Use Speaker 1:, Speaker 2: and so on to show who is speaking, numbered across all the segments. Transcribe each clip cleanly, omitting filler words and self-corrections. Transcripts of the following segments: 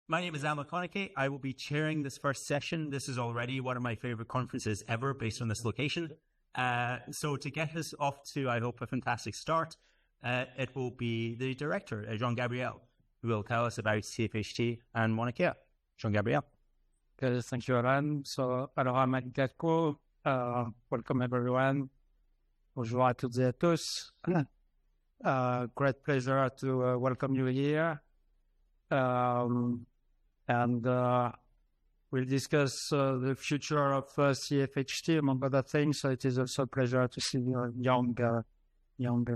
Speaker 1: My name is Maunakea. I will be chairing this first session. This is already one of my favorite conferences ever based on this location. So to get us off to, I hope, a fantastic start, it will be the director, Jean-Gabriel, who will tell us about CFHT and Maunakea. Jean-Gabriel.
Speaker 2: Okay, thank you, Alan. So, alors, à Maunakea, welcome everyone. Bonjour à toutes et à tous. Great pleasure to welcome you here. And we'll discuss the future of CFHT, among other things. So it is also a pleasure to see your younger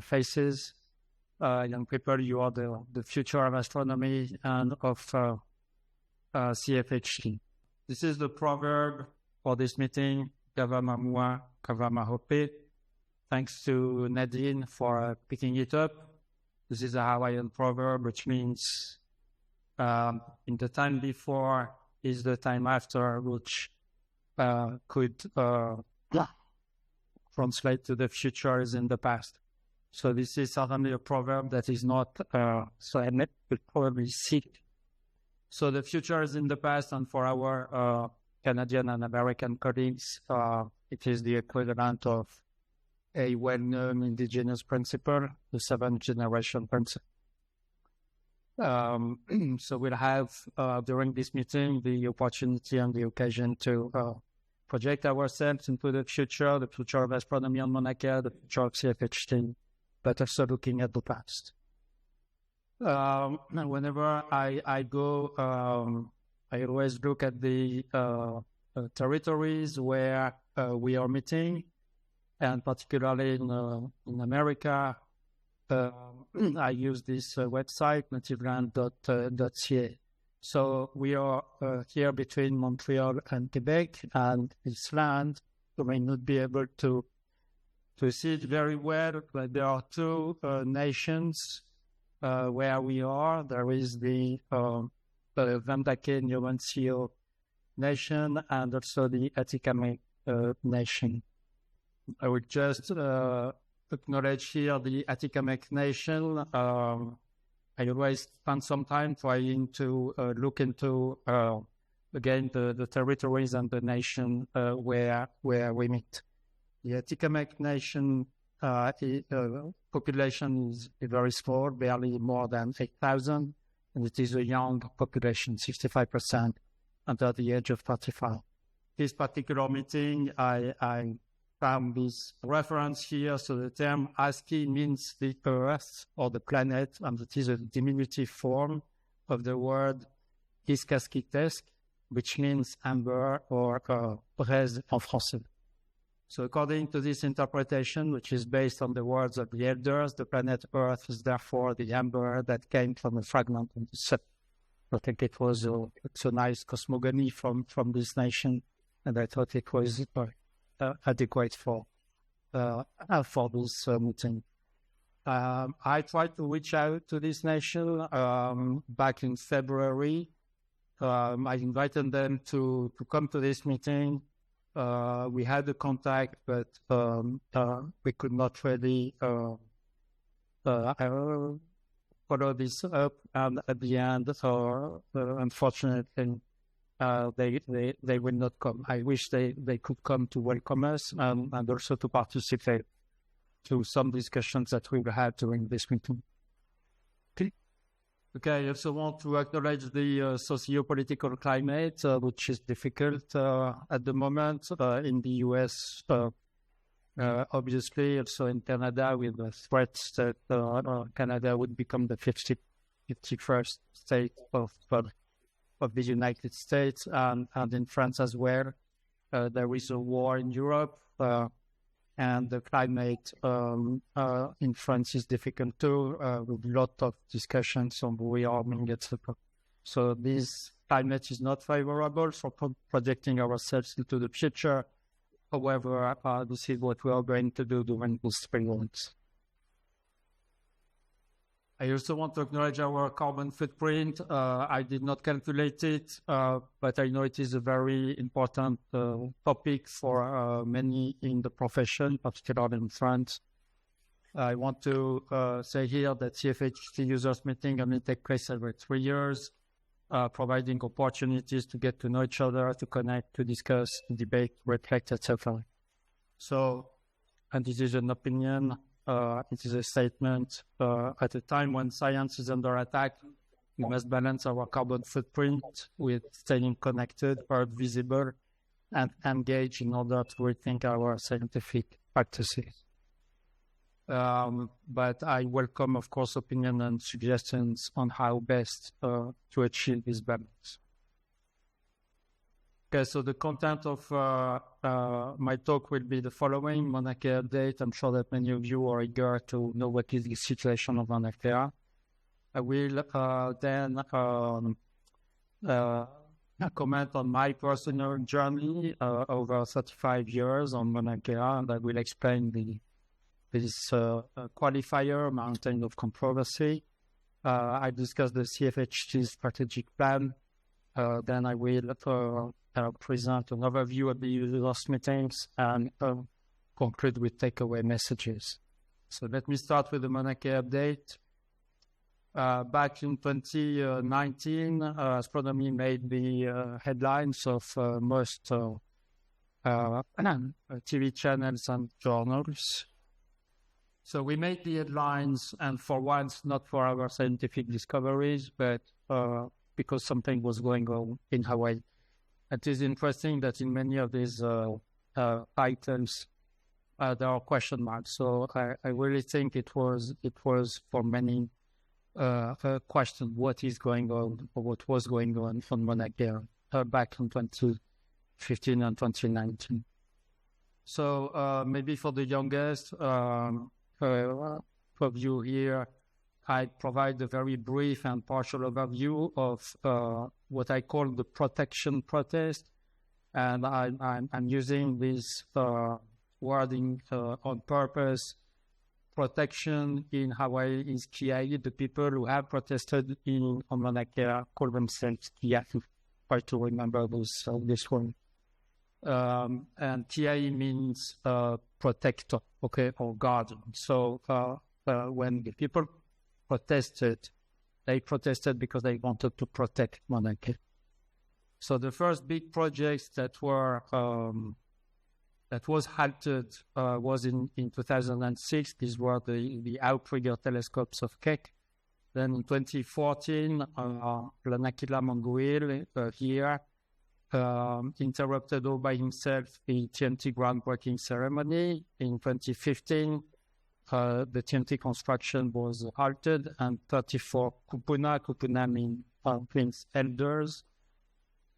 Speaker 2: faces, young people. You are the future of astronomy and of CFHT. This is the proverb for this meeting, Kavama Mua, Kavama Hope. Thanks to Nadine for picking it up. This is a Hawaiian proverb, which means in the time before is the time after, which could translate to the future is in the past. So this is certainly a proverb that is not so I would probably seek. So the future is in the past, and for our Canadian and American colleagues, it is the equivalent of a well-known indigenous principle, the seventh generation principle. So we'll have, during this meeting, the opportunity and the occasion to project ourselves into the future of astronomy on Maunakea, the future of CFHT, but also looking at the past. Whenever I go, I always look at the territories where we are meeting, and particularly in America, I use this website, nativeland.ca. So we are here between Montreal and Quebec, and this land, you may not be able to see it very well, but there are two nations where we are. There is the Vendaque Nuancio nation and also the Atikamekw nation. I would just acknowledge here the Atikamekw nation. I always spend some time trying to look into, again, the territories and the nation where we meet. The Atikamekw nation population is very small, barely more than 8,000, and it is a young population, 65% under the age of 35. This particular meeting, I found this reference here. So the term ASCII means the Earth or the planet, and it is a diminutive form of the word Iskaskitesk, which means amber or braise en français. So according to this interpretation, which is based on the words of the elders, the planet Earth is therefore the amber that came from a fragment of the sun. I think it was a nice cosmogony from this nation, and I thought it was adequate for this meeting. I tried to reach out to this nation back in February. I invited them to come to this meeting. We had a contact, but we could not really follow this up. And at the end, unfortunately, they will not come. I wish they could come to welcome us and also to participate to some discussions that we will have during this meeting. Okay, I also want to acknowledge the socio-political climate, which is difficult at the moment in the US, obviously, also in Canada, with the threats that Canada would become the 51st state of the United States, and in France as well. There is a war in Europe, and the climate in France is difficult too, with a lot of discussions on rearming, etc. So this climate is not favorable for projecting ourselves into the future. However, this is what we are going to do during the spring months. I also want to acknowledge our carbon footprint. I did not calculate it, but I know it is a very important topic for many in the profession, particularly in France. I want to say here that CFHT users meeting only take place every 3 years. providing opportunities to get to know each other, to connect, to discuss, debate, reflect, etc. So, and this is an opinion, it is a statement. At a time when science is under attack, we must balance our carbon footprint with staying connected, heard, visible, and engaged in order to rethink our scientific practices. But I welcome, of course, opinion and suggestions on how best to achieve this balance. Okay, so the content of my talk will be the following: Maunakea update. I'm sure that many of you are eager to know what is the situation of Maunakea. I will then comment on my personal journey over 35 years on Maunakea, and I will explain this qualifier, mountain of controversy. I discuss the CFHT strategic plan. Then I will present an overview of the users meetings and conclude with takeaway messages. So let me start with the Maunakea update. Back in 2019, astronomy made the headlines of most TV channels and journals. So we made the headlines, and for once, not for our scientific discoveries, but because something was going on in Hawaii. It is interesting that in many of these items, there are question marks. So I really think it was for many a question: what is going on, or what was going on Maunakea back in 2015 and 2019. So maybe for the youngest of you here, I provide a very brief and partial overview of what I call the protection protest, and I'm using this wording on purpose. Protection in Hawaii is Kiai. The people who have protested on Maunakea call themselves Kiai. Try to remember this one. And Kiai means protector, okay, or guardian. So when the people protested, they protested because they wanted to protect Maunakea. So the first big projects that were that was halted was in 2006. These were the outrigger telescopes of Keck. Then in 2014, Lanakila Manguil here interrupted all by himself the TNT groundbreaking ceremony. In 2015, the TNT construction was halted, and 34 kupuna means elders,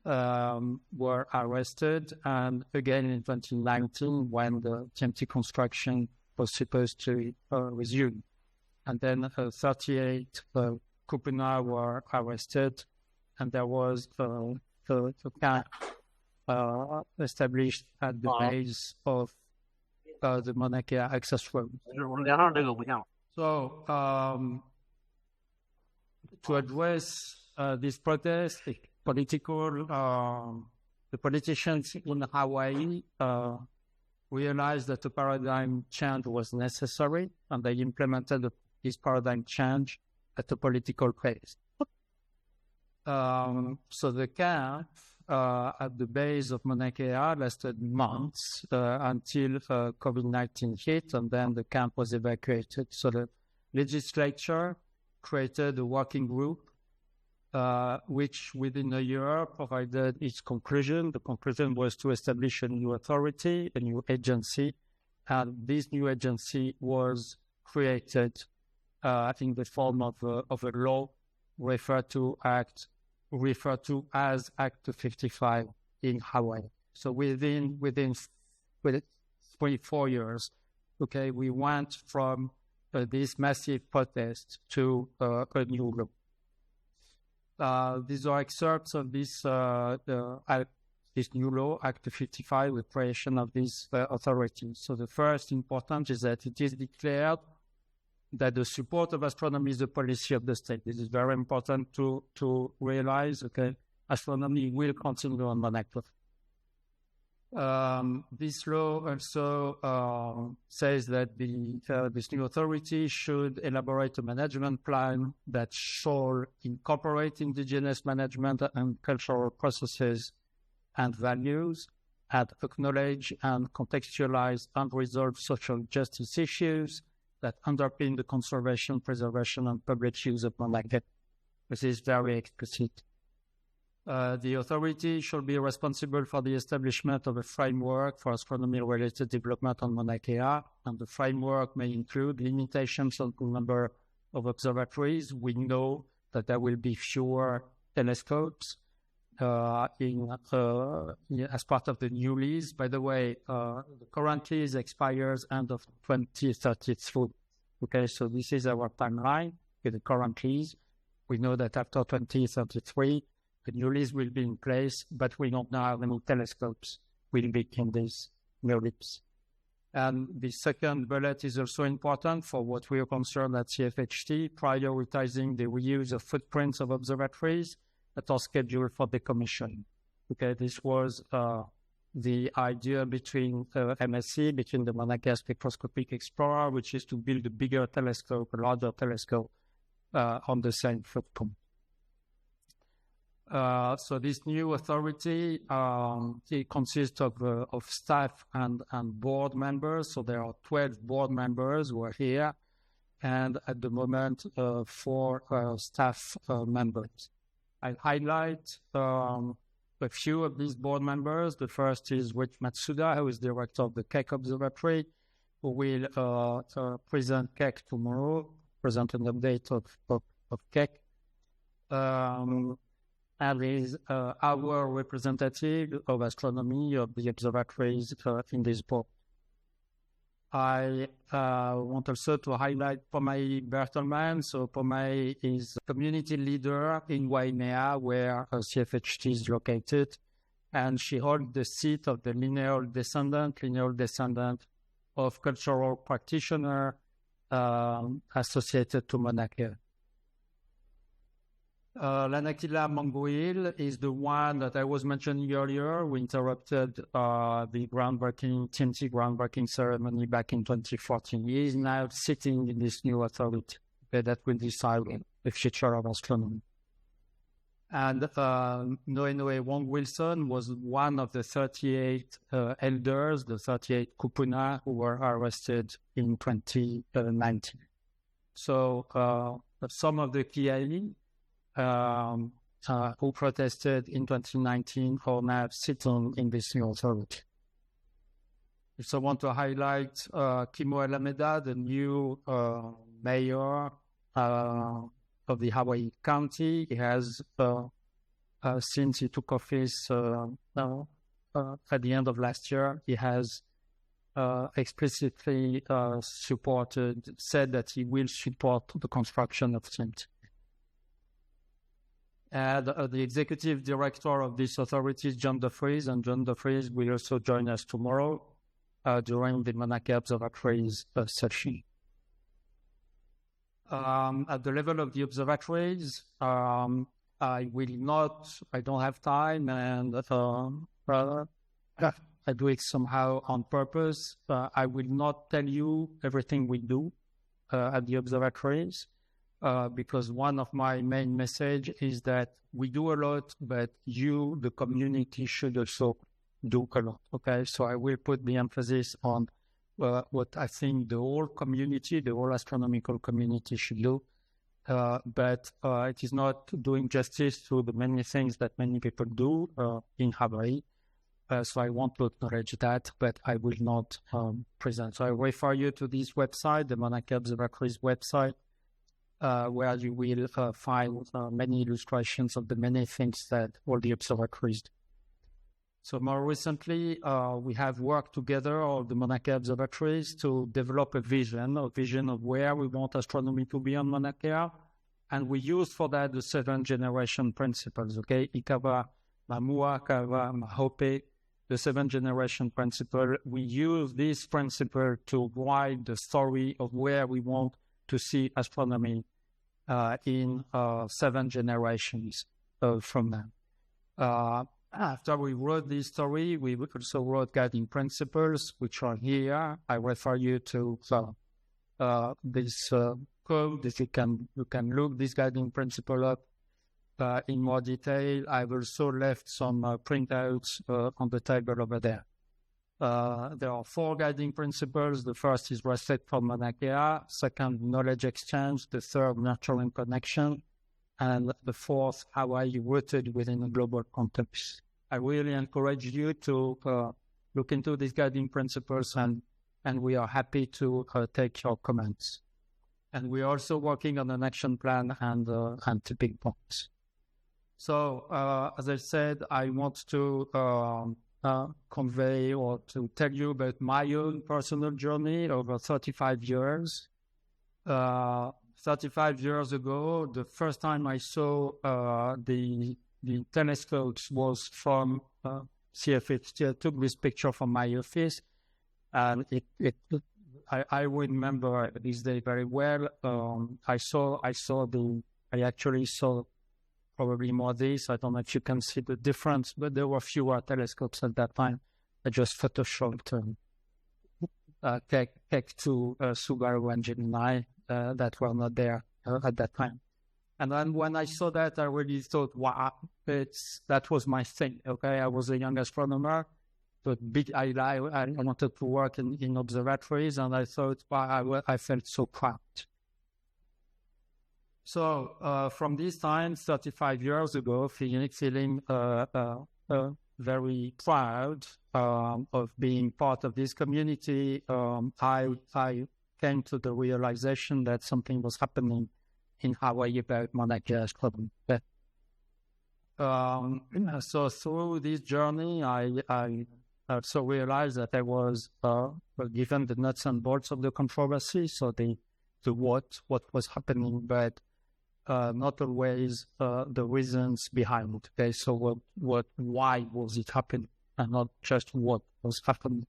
Speaker 2: were arrested. And again in 2019, when the TNT construction was supposed to resume. And then 38 kupuna were arrested, and there was a camp established at the base of the Maunakea access road. So to address this protest, the politicians in Hawaii realized that a paradigm change was necessary, and they implemented this paradigm change at the political phase. So the camp at the base of Maunakea lasted months until COVID-19 hit, and then the camp was evacuated. So the legislature created a working group which within a year provided its conclusion. The conclusion was to establish a new authority, a new agency, and this new agency was created in the form of a law referred to as Act 255 in Hawaii. So within 4 years, okay, we went from this massive protest to a new law. These are excerpts of this new law, Act 255, with creation of this authority. So the first important is that it is declared that the support of astronomy is the policy of the state. This is very important to realize, okay? Astronomy will continue on Maunakea. This law also says that this new authority should elaborate a management plan that shall incorporate indigenous management and cultural processes and values, and acknowledge and contextualize unresolved social justice issues that underpin the conservation, preservation, and public use of Maunakea. This is very explicit. The authority shall be responsible for the establishment of a framework for astronomy-related development on Maunakea, and the framework may include limitations on the number of observatories. We know that there will be fewer telescopes as part of the new lease. By the way, the current lease expires end of 2033. Okay, so this is our timeline with the current lease. We know that after 2033, the new lease will be in place, but we don't know how many telescopes will be in this new lease. And the second bullet is also important for what we are concerned at CFHT, prioritizing the reuse of footprints of observatories that are scheduled for decommission. Okay, this was the idea between MSC, between the Maunakea Spectroscopic Explorer, which is to build a bigger telescope, a larger telescope on the same footprint. So this new authority, it consists of staff and board members. So there are 12 board members who are here, and at the moment, 4 staff members. I highlight a few of these board members. The first is Rich Matsuda, who is director of the Keck Observatory, who will present Keck tomorrow, present an update of Keck. And is our representative of astronomy of the observatories in this board. I want also to highlight Pomai Bertelman. So Pomai is a community leader in Waimea, where CFHT is located, and she holds the seat of the lineal descendant of cultural practitioner associated to Maunakea. Lanakila Manguil is the one that I was mentioning earlier. We interrupted the TNT groundbreaking ceremony back in 2014. He is now sitting in this new authority that will decide the future of astronomy. And Noenoe Wong Wilson was one of the 38 elders, the 38 kupuna who were arrested in 2019. So some of the Kiai who protested in 2019 are now sitting in this new authority. So I want to highlight Kimo Alameda, the new mayor of the Hawaii County. He has, since he took office at the end of last year, he has explicitly said that he will support the construction of TNT. And the executive director of this authority is John DeFries, and John DeFries will also join us tomorrow during the Maunakea Observatories session. At the level of the observatories, I don't have time, and I do it somehow on purpose. I will not tell you everything we do at the observatories. Because one of my main message is that we do a lot, but you, the community, should also do a lot. Okay, so I will put the emphasis on what I think the whole community, the whole astronomical community should do. But it is not doing justice to the many things that many people do in Hawaii. So I want to acknowledge that, but I will not present. So I refer you to this website, the Maunakea Observatories website, where you will find many illustrations of the many things that all the observatories do. So more recently, we have worked together, all the Maunakea observatories, to develop a vision of where we want astronomy to be on Maunakea. And we used for that the 7th generation principles, okay? Ikawa, Mamua, Kawa, Mahope, the 7th generation principle. We use this principle to write the story of where we want to see astronomy in 7 generations from now. after we wrote this story, we also wrote guiding principles, which are here. I refer you to this code that you can look this guiding principle up in more detail. I've also left some printouts on the table over there. There are 4 guiding principles. The first is respect for Maunakea. Second, knowledge exchange. The third, nurturing connection. And the fourth, Hawaii rooted within a global context. I really encourage you to look into these guiding principles, and we are happy to take your comments. And we're also working on an action plan and tipping points. So, as I said, I want to convey or to tell you about my own personal journey over 35 years. 35 years ago, the first time I saw the telescopes was from CFHT. I took this picture from my office, and I remember this day very well. I actually saw probably more this. I don't know if you can see the difference, but there were fewer telescopes at that time. I just photoshopped Tech 2 Subaru and Gemini that were not there at that time. And then when I saw that, I really thought, wow, that was my thing. Okay, I was a young astronomer, but I wanted to work in observatories, and I thought, wow, I felt so proud. So from this time, 35 years ago, feeling very proud of being part of this community, I came to the realization that something was happening in Hawaii about Maunakea problem. So through this journey, I also realized that I was given the nuts and bolts of the controversy, so the what was happening, but not always the reasons behind it. Okay, so why was it happening, and not just what was happening.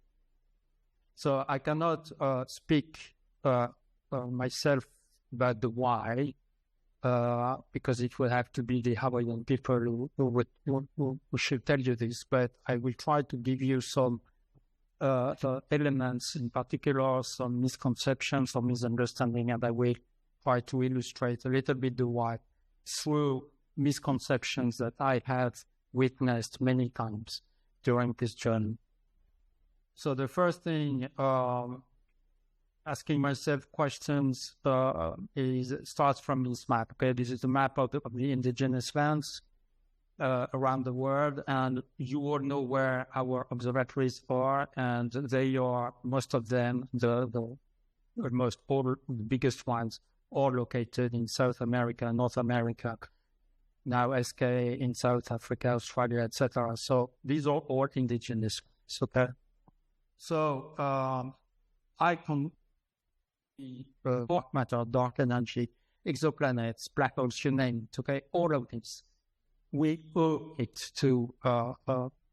Speaker 2: So I cannot speak myself about the why, because it will have to be the Hawaiian people who should tell you this. But I will try to give you some elements, in particular some misconceptions or misunderstanding, and I will try to illustrate a little bit the why through misconceptions that I have witnessed many times during this journey. So the first thing, asking myself questions starts from this map. Okay, this is the map of the indigenous lands around the world, and you all know where our observatories are, and they are, most of them, the biggest ones, all located in South America, North America, now SK in South Africa, Australia, etc. So these are all indigenous. Okay, so I can dark matter, dark energy, exoplanets, black holes, you name it. Okay, all of this we owe it to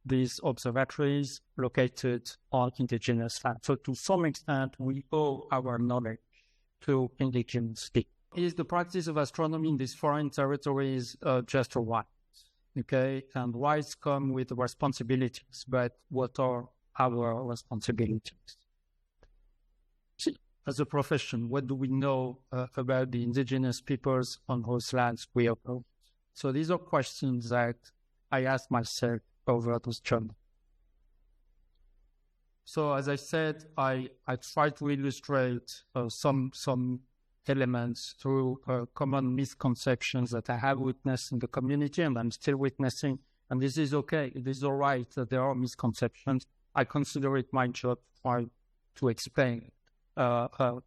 Speaker 2: these observatories located on indigenous land. So to some extent, we owe our knowledge to indigenous people. Is the practice of astronomy in these foreign territories just a right? Okay, and rights come with responsibilities, but what are our responsibilities? As a profession, what do we know about the indigenous peoples on whose lands we operate? So these are questions that I ask myself over this journey. So as I said, I try to illustrate some elements through common misconceptions that I have witnessed in the community, and I'm still witnessing. And this is okay. It is all right that there are misconceptions. I consider it my job to try to explain to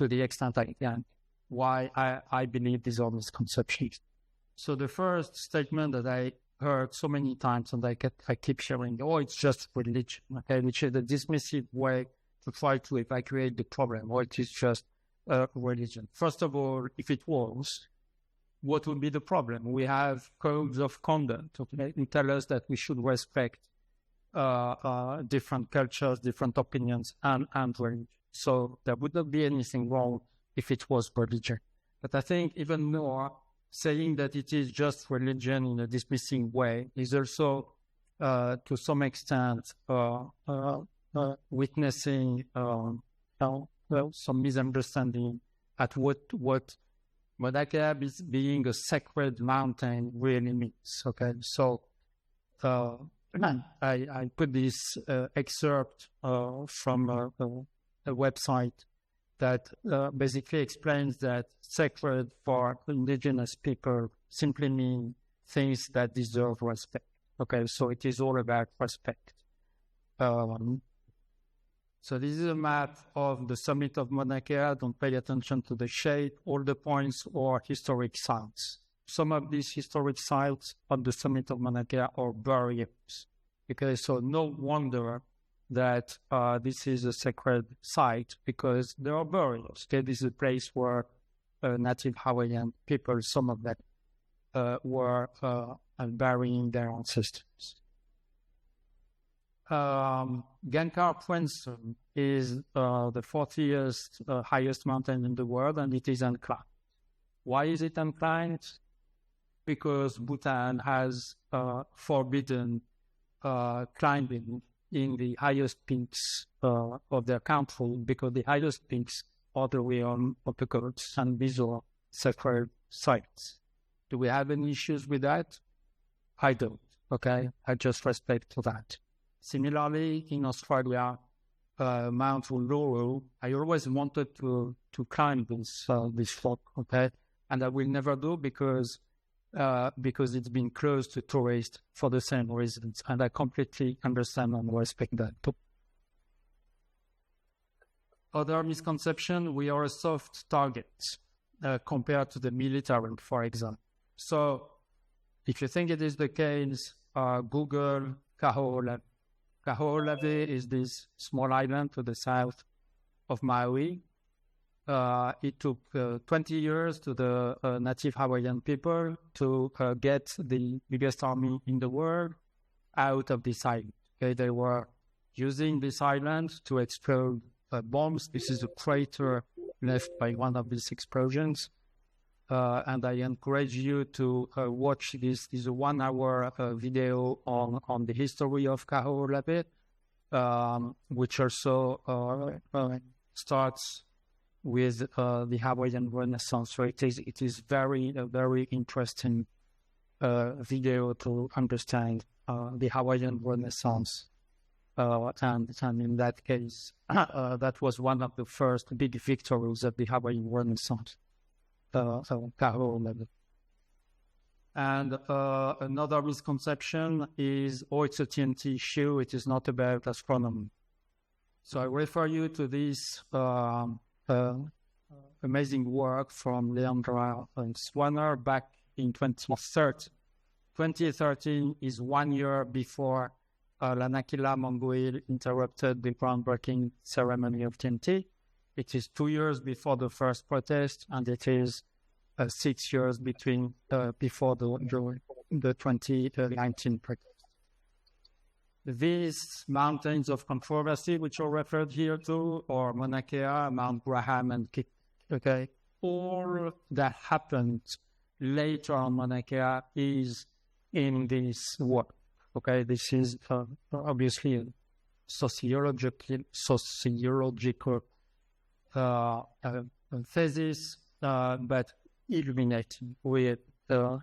Speaker 2: the extent I can why I believe these are misconceptions. So the first statement that I heard so many times, and I keep hearing, oh, it's just religion, okay, which is a dismissive way to try to evacuate the problem, or it is just religion. First of all, if it was, what would be the problem? We have codes of conduct, okay, and tell us that we should respect different cultures, different opinions, and religion. So there would not be anything wrong if it was religion. But I think even more, saying that it is just religion in a dismissing way is also, to some extent, witnessing some misunderstanding at what Maunakea being a sacred mountain really means. Okay, so I put this excerpt from a website that basically explains that sacred for indigenous people simply mean things that deserve respect. Okay, so it is all about respect. So this is a map of the summit of Maunakea. Don't pay attention to the shape. All the points are historic sites. Some of these historic sites on the summit of Maunakea are burials. Okay, so no wonder that this is a sacred site because there are burials. Okay, this is a place where native Hawaiian people, some of them, were burying their ancestors. Gankar Pwenson is the 40th highest mountain in the world, and it is unclimbed. Why is it unclimbed? Because Bhutan has forbidden climbing in the highest peaks of their country, because the highest peaks are the realm of the gods, and these are sacred sites. Do we have any issues with that? I don't. Okay, I just respect to that. Similarly, in Australia, Mount Uluru, I always wanted to climb this rock, okay, and I will never do because it's been closed to tourists for the same reasons, and I completely understand and respect that too. Other misconception: we are a soft target compared to the military, for example. So, if you think it is the case, Google Kaho'olawe. Kaho'olawe is this small island to the south of Maui. It took 20 years to the native Hawaiian people to get the biggest army in the world out of this island. Okay, they were using this island to explode bombs. This is a crater left by one of these explosions. And I encourage you to watch this. This is a 1 hour video on the history of Kaho'olawe, which also starts with the Hawaiian Renaissance. So it is a very interesting video to understand the Hawaiian Renaissance. And in that case, that was one of the first big victories of the Hawaiian Renaissance. Kaho'olawe. And another misconception is, it's a TNT issue, it is not about astronomy. So I refer you to this amazing work from Leandra and Swanner back in 2013. 2013 is 1 year before Lanakila Mongol interrupted the groundbreaking ceremony of TNT. It is 2 years before the first protest, and it is 6 years before the 2019 protest. These mountains of controversy, which are referred here to, are Maunakea, Mount Graham, and Cuby. Okay, all that happened later on Maunakea is in this work. Okay, this is obviously a sociological thesis, but illuminating with a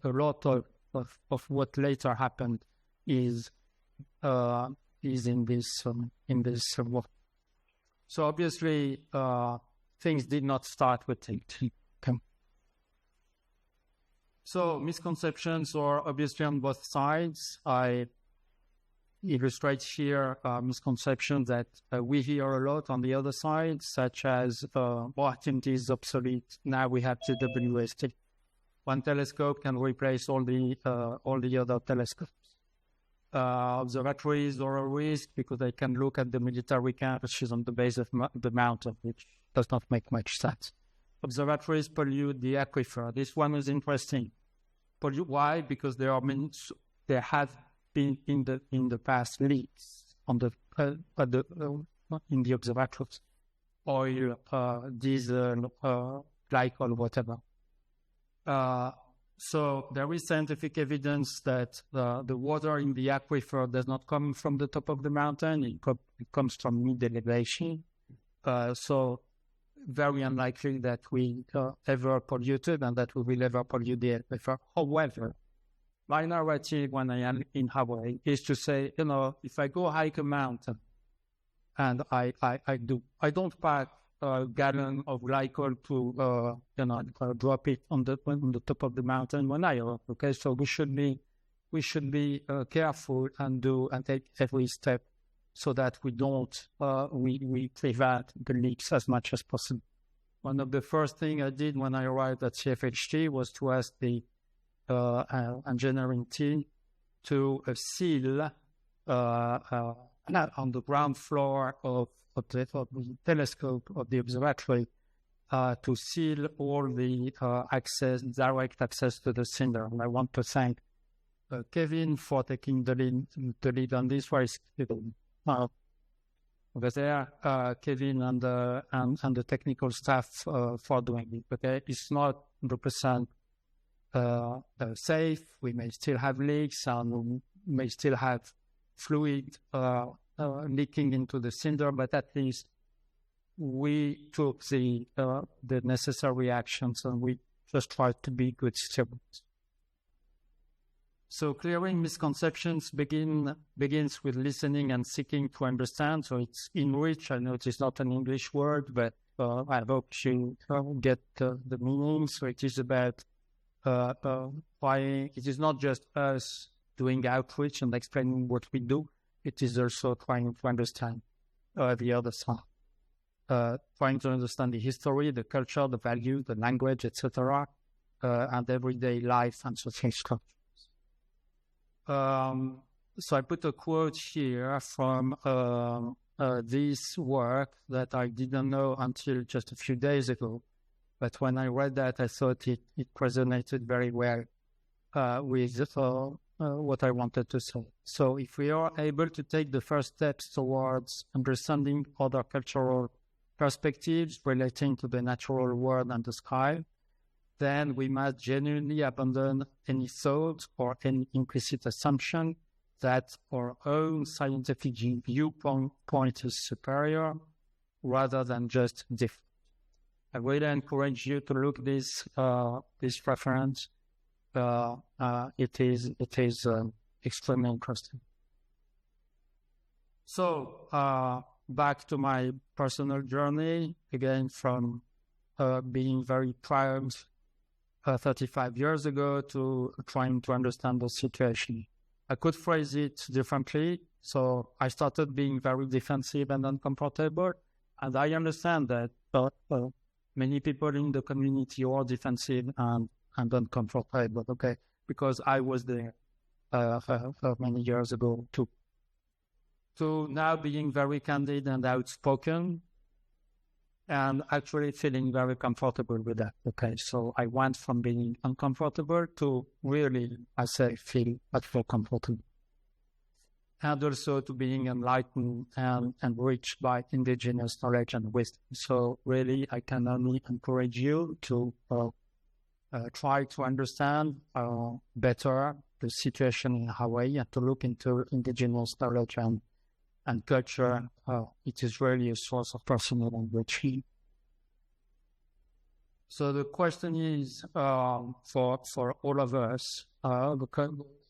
Speaker 2: lot of what later happened is in this work. So obviously things did not start with it. Okay. So misconceptions are obviously on both sides. I illustrate here misconceptions that we hear a lot on the other side, such as TNT is obsolete. Now we have TWST. One telescope can replace all the other telescopes. Observatories are a risk because they can look at the military camp, which is on the base of the mountain, which does not make much sense. Observatories pollute the aquifer. This one is interesting. Pollute, why? Because there have been in the past leaks on in the observatories, oil, diesel, glycol, whatever. So there is scientific evidence that the water in the aquifer does not come from the top of the mountain. It comes from mid-elevation. So very unlikely that we ever polluted and that we will ever pollute the aquifer. However, my narrative when I am in Hawaii is to say, if I go hike a mountain and I don't pack a gallon of glycol to drop it on the top of the mountain when I arrive. Okay, so we should be careful and take every step so that we don't we prevent the leaks as much as possible. One of the first things I did when I arrived at CFHT was to ask the engineering team to seal on the ground floor of the telescope of the observatory to seal all the direct access to the cinder. And I want to thank Kevin for taking the lead on this. Where is Kevin? Over there, Kevin and the technical staff for doing it. Okay, it's not 100% safe. We may still have leaks and we may still have fluid leaking into the cinder, but at least we took the necessary actions and we just tried to be good stewards. So clearing misconceptions begins with listening and seeking to understand. So it's enrich. I know it is not an English word, but I hope you get the meaning. So it is about it is not just us doing outreach and explaining what we do. It is also trying to understand the other side, trying to understand the history, the culture, the values, the language, etc., and everyday life and social structures. So I put a quote here from this work that I didn't know until just a few days ago. But when I read that, I thought it resonated very well with what I wanted to say. So if we are able to take the first steps towards understanding other cultural perspectives relating to the natural world and the sky, then we must genuinely abandon any thought or any implicit assumption that our own scientific viewpoint is superior rather than just different. I really encourage you to look this reference. It is extremely interesting. So back to my personal journey, again from being very proud 35 years ago to trying to understand the situation. I could phrase it differently. So I started being very defensive and uncomfortable, and I understand that many people in the community are defensive and uncomfortable, okay? Because I was there many years ago too. So now being very candid and outspoken and actually feeling very comfortable with that, okay? So I went from being uncomfortable to really, feel comfortable. And also to being enlightened and enriched by indigenous knowledge and wisdom. So really, I can only encourage you to try to understand better the situation in Hawaii and to look into indigenous knowledge and culture. It is really a source of personal enrichment. So the question is for all of us,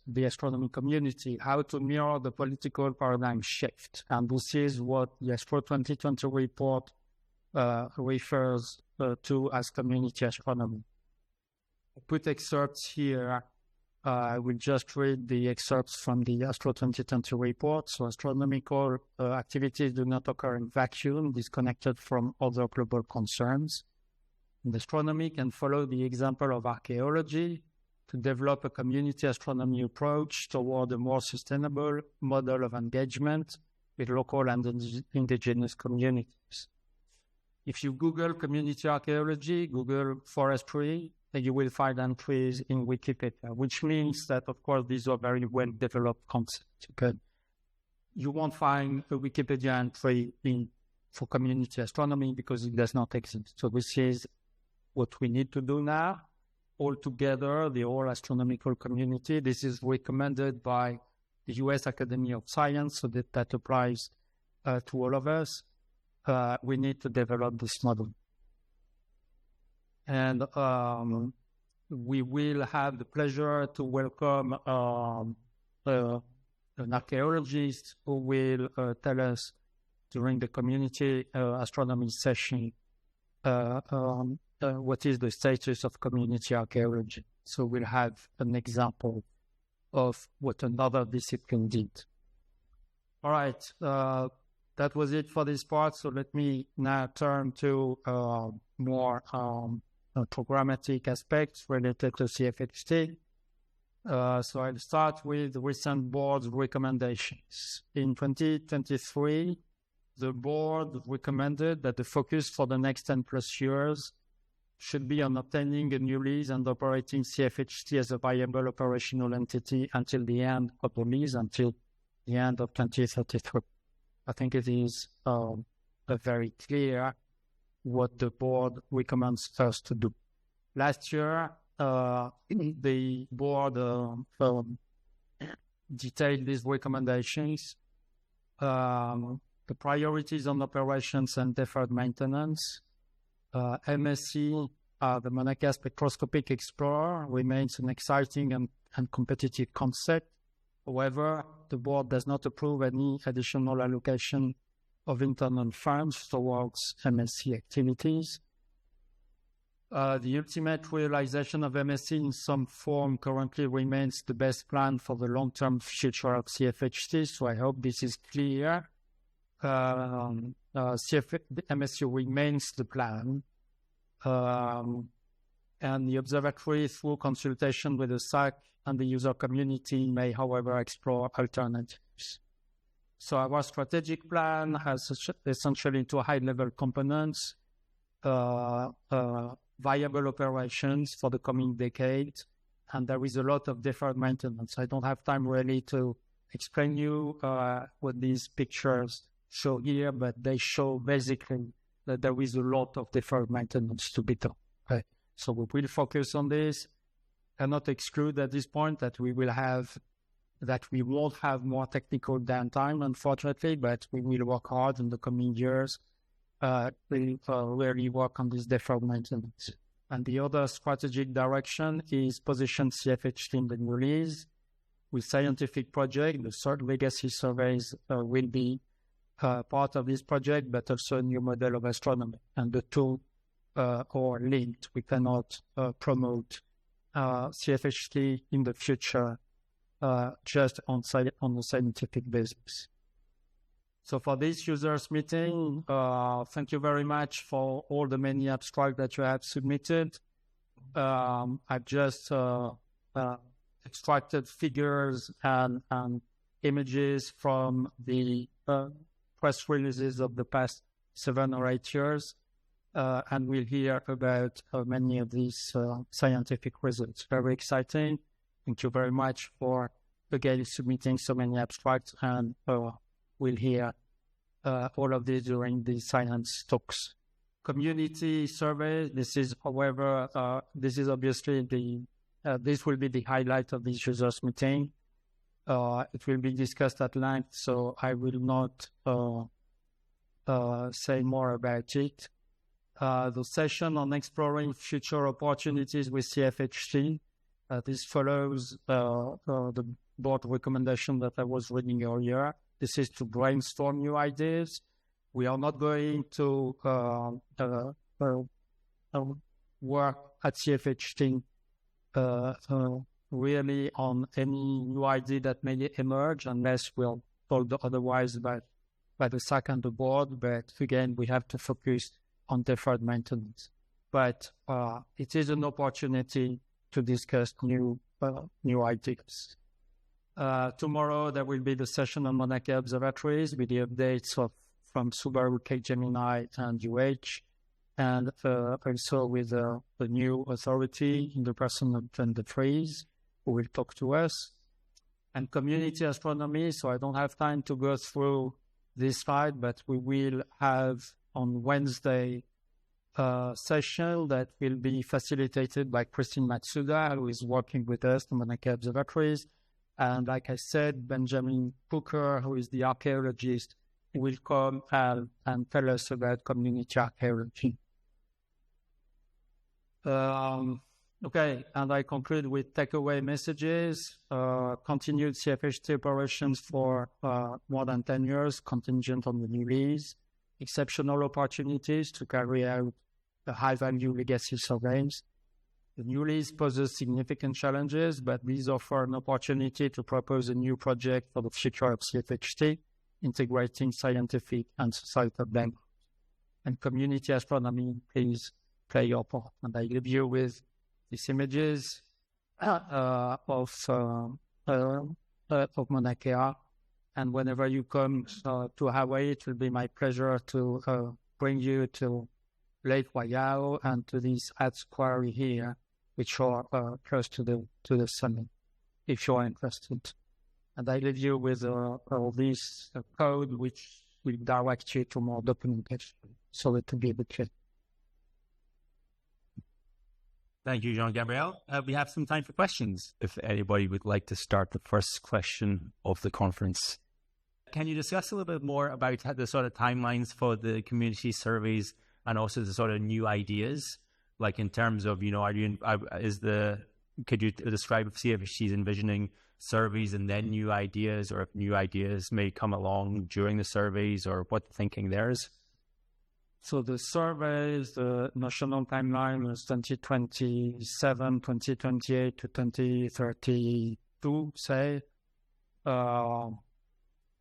Speaker 2: the astronomy community, how to mirror the political paradigm shift. And this is what the Astro 2020 report refers to as community astronomy. I put excerpts here. I will just read the excerpts from the Astro 2020 report. So astronomical activities do not occur in vacuum, disconnected from other global concerns. And astronomy can follow the example of archaeology to develop a community astronomy approach toward a more sustainable model of engagement with local and indigenous communities. If you Google community archaeology, Google forestry, you will find entries in Wikipedia, which means that, of course, these are very well-developed concepts. Okay? You won't find a Wikipedia entry for community astronomy because it does not exist. So this is what we need to do now. all together, the whole astronomical community. This is recommended by the U.S. Academy of Science, so that applies to all of us. We need to develop this model. And we will have the pleasure to welcome an archaeologist who will tell us during the community astronomy session what is the status of community archaeology. So we'll have an example of what another discipline did. All right, that was it for this part. So let me now turn to more programmatic aspects related to CFHT. So I'll start with the recent board recommendations. In 2023, the board recommended that the focus for the next 10 plus years should be on obtaining a new lease and operating CFHT as a viable operational entity until the end of the lease, until the end of 2033. I think it is very clear what the board recommends us to do. Last year, the board detailed these recommendations. The priorities on operations and deferred maintenance. MSC, the Maunakea Spectroscopic Explorer, remains an exciting and competitive concept. However, the board does not approve any additional allocation of internal funds towards MSC activities. The ultimate realization of MSC in some form currently remains the best plan for the long-term future of CFHT, so I hope this is clear. The MSC remains the plan, and the observatory, through consultation with the SAC and the user community, may, however, explore alternatives. So our strategic plan has essentially two high-level components, viable operations for the coming decade, and there is a lot of deferred maintenance. I don't have time really to explain you what these pictures show here, but they show basically that there is a lot of deferred maintenance to be done. Okay? So we will focus on this. Cannot exclude at this point that we won't have more technical downtime, unfortunately, but we will work hard in the coming years to really work on this deferred maintenance. And the other strategic direction is position CFHT in the new lease. With scientific project, the third legacy surveys will be part of this project, but also a new model of astronomy. And the two are linked. We cannot promote CFHT in the future just on a scientific basis. So for this users meeting, thank you very much for all the many abstracts that you have submitted. I've just extracted figures and images from the press releases of the past 7 or 8 years, and we'll hear about many of these scientific results. Very exciting. Thank you very much for, again, submitting so many abstracts, and we'll hear all of this during the science talks. Community survey, this is, however, this is obviously this will be the highlight of this users meeting. It will be discussed at length, so I will not say more about it. The session on exploring future opportunities with CFHT, this follows the board recommendation that I was reading earlier. This is to brainstorm new ideas. We are not going to work at CFHT really on any new idea that may emerge unless we're told otherwise by the SAC and the board. But again, we have to focus on deferred maintenance. But it is an opportunity to discuss new ideas. Tomorrow, there will be the session on Maunakea observatories with the updates from Subaru, Gemini, and UH, and also with the new authority in the person of the Freeze, who will talk to us. And community astronomy, so I don't have time to go through this slide, but we will have on Wednesday session that will be facilitated by Christine Matsuda, who is working with us, the Maunakea Observatories. And like I said, Benjamin Booker, who is the archaeologist, will come and tell us about community archaeology. Okay, and I conclude with takeaway messages. Continued CFHT operations for more than 10 years, contingent on the new lease. Exceptional opportunities to carry out the high-value legacy surveys. The new lease poses significant challenges, but these offer an opportunity to propose a new project for the future of CFHT, integrating scientific and societal backgrounds. And community astronomy, please play your part. And I leave you with these images of Maunakea. And whenever you come to Hawaii, it will be my pleasure to bring you to Lake Waihao and to this Hats Quarry here, which are close to the summit, if you're interested. And I leave you with this code, which will direct you to more documentation, so it will be a bit clear.
Speaker 1: Thank you, Jean-Gabriel. We have some time for questions. If anybody would like to start the first question of the conference. Can you discuss a little bit more about the sort of timelines for the community surveys and also the sort of new ideas? Like in terms of, could you describe if CFHT is envisioning surveys and then new ideas, or if new ideas may come along during the surveys, or what the thinking there is?
Speaker 2: So the surveys, the national timeline was 2027, 2028 to 2032, say.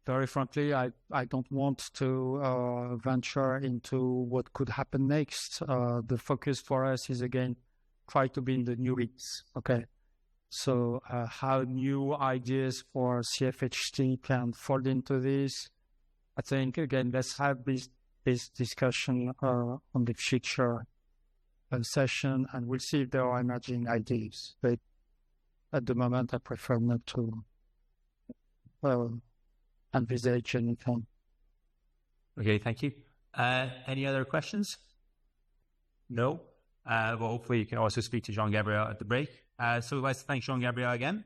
Speaker 2: Very frankly, I don't want to venture into what could happen next. The focus for us is, again, try to be in the new leagues, okay? So how new ideas for CFHT can fold into this. I think, again, let's have this discussion on the future session, and we'll see if there are emerging ideas. But at the moment, I prefer not to envisage anything.
Speaker 1: Okay, thank you. Any other questions? No? Well, hopefully you can also speak to Jean-Gabriel at the break. So let's thank Jean-Gabriel again.